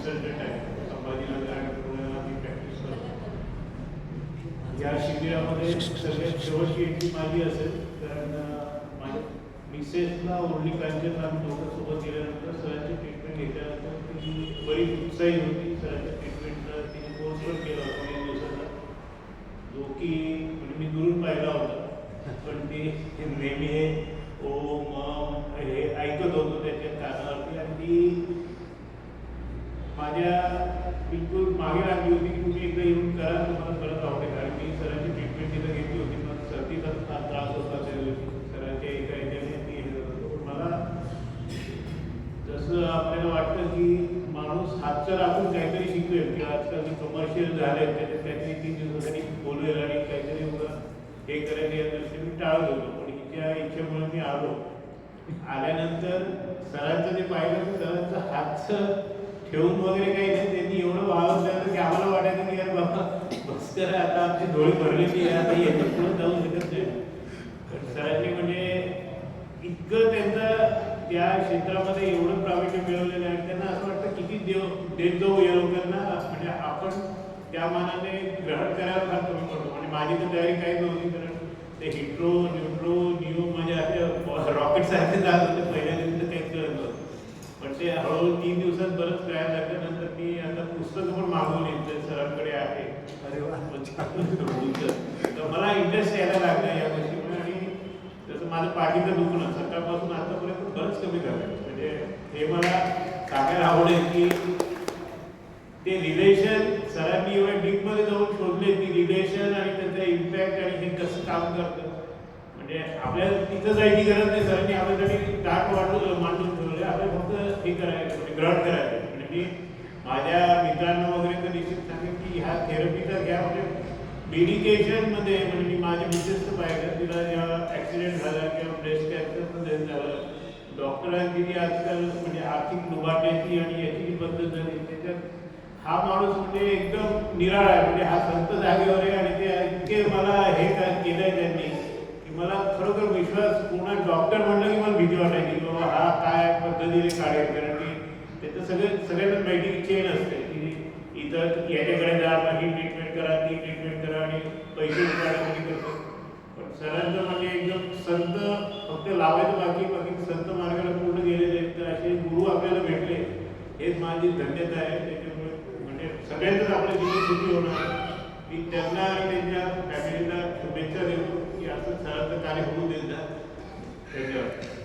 Consultant आहे, संभाजीनगर आणि पुण्याला मी प्रॅक्टिस करतो. या शिबिरामध्ये सगळ्यात शेवटची एंट्री माझी असेल, कारण माझ्या मिसेसला ओरली कांचन आम्ही दोघं सोबत गेल्यानंतर सरांची ट्रीटमेंट घेतल्यानंतर ती बरीच उत्साही होती. सरांच्या ट्रीटमेंटला तिने कोर्स पण केला होता 3 दिवसाचा, जो की म्हणजे मी दुरून पाहिला होता, पण ते नेहमी हे ओम हे ऐकत होतो त्याच्या कानावरती, आणि ती माझ्या बिलकुल मागे लागली होती की तुम्ही एकदा येऊन करा, तुम्हाला परत आवडेल. आणि मी सरांची ट्रीटमेंट तिथं घेतली होती, पण सर्दीचा फार त्रास होता त्या दिवशी सरांच्या एका ह्याच्याने ती हे होत होतं. पण मला जसं आपल्याला वाटतं की माणूस हातचं राखून काहीतरी शिकवेल, की आजकाल जे कमर्शियल झाले त्याच्यात काहीतरी 3 दिवसासाठी बोलवेल आणि काहीतरी हे करायला या दृष्टीने मी टाळत होतो. पण हिच्या इच्छेमुळे मी आलो. आल्यानंतर सरांचं जे पाहिलं की सरांचं हातचं ठेवून वगैरे काही नाही, त्यांनी एवढं वाढवलं जातं की आम्हाला वाटायचं की यार बाबा बस करा, आता आमची डोळी भरलेली आहे, आता याच्या पुढे जाऊ शकत नाही. पण सरांनी म्हणजे इतकं त्यांचं त्या क्षेत्रामध्ये एवढं प्रावीण्य मिळवलेलं आहे, त्यांना असं वाटतं किती देत जाऊ या लोकांना, म्हणजे आपण त्या मानाने ग्रहण करायला फार कमी पडतो. म्हणजे माझी तर तयारी काहीच नव्हती, कारण ते हिट्रो न्यूट्रो न्यू म्हणजे असे रॉकेट सारखे जात होते पहिल्या दिवशी, तर काहीच कळत नव्हतं. पण ते हळूहळू 3 दिवसात बरंच कळायला लागलं. नंतर मी आता पुस्तकं पण मागवली, ते सरांकडे आहे. अरे वा, तर मला इंटरेस्ट यायला लागला या गोष्टीमुळे. आणि जसं माझं पाठीचं दुखणं सकाळपासून आतापर्यंत बरंच कमी झालं. म्हणजे हे मला सांगायला आवडेल की ते रिलेशन सरांनी एवढ्या डीपमध्ये जाऊन शोधले की रिलेशन आणि त्याचा इम्पॅक्ट आणि हे कसं काम करतं. म्हणजे आपल्याला तिथं जायची गरज नाही, सरांनी आपल्यासाठी ताट मांडून ठेवले, आपल्याला फक्त हे करायचं म्हणजे ग्रहण करायचं. म्हणजे मी माझ्या मित्रांना वगैरे तर निश्चित सांगेन की ह्या थेरपीचा घ्या. म्हणजे मेडिकेशनमध्ये म्हणजे मी माझ्या मिसेसचं पाहिलं, तिला जेव्हा ॲक्सिडेंट झाला किंवा ब्रेस्ट कॅन्सरचं झालं, डॉक्टरांची जी आजकाल म्हणजे आर्थिक दुभाट्याची आणि याची जी पद्धत झाली, त्याच्यात हा माणूस म्हणजे एकदम निराळा आहे. म्हणजे हा संत जागेवर आहे, आणि ते इतके मला हे केलंय त्यांनी की मला खरोखर विश्वास, पूर्ण डॉक्टर म्हणलं की मला भीती वाटायची की बाबा हा काय पद्धतीने काढेल. कारण की त्याचं सगळ्यांना मेडिकल चेन असते की इथं याच्याकडे जा, ही ट्रीटमेंट करा, ती ट्रीटमेंट करा, आणि पैसे उपाडायसाठी करतात. पण सरांचं म्हणजे एकदम संत, फक्त लावायचं बाकी संत मार्गाला पूर्ण गेलेले आहेत. तर असे गुरु आपल्याला भेटले, हेच माझी धन्यता आहे. त्याच्यामुळे म्हणजे सगळ्यांचंच आपलं जीवन सुखी होणार. मी त्यांना आणि त्यांच्या फॅमिलीला शुभेच्छा देतो की असं सरांचं कार्य होऊ देत जा. धन्यवाद.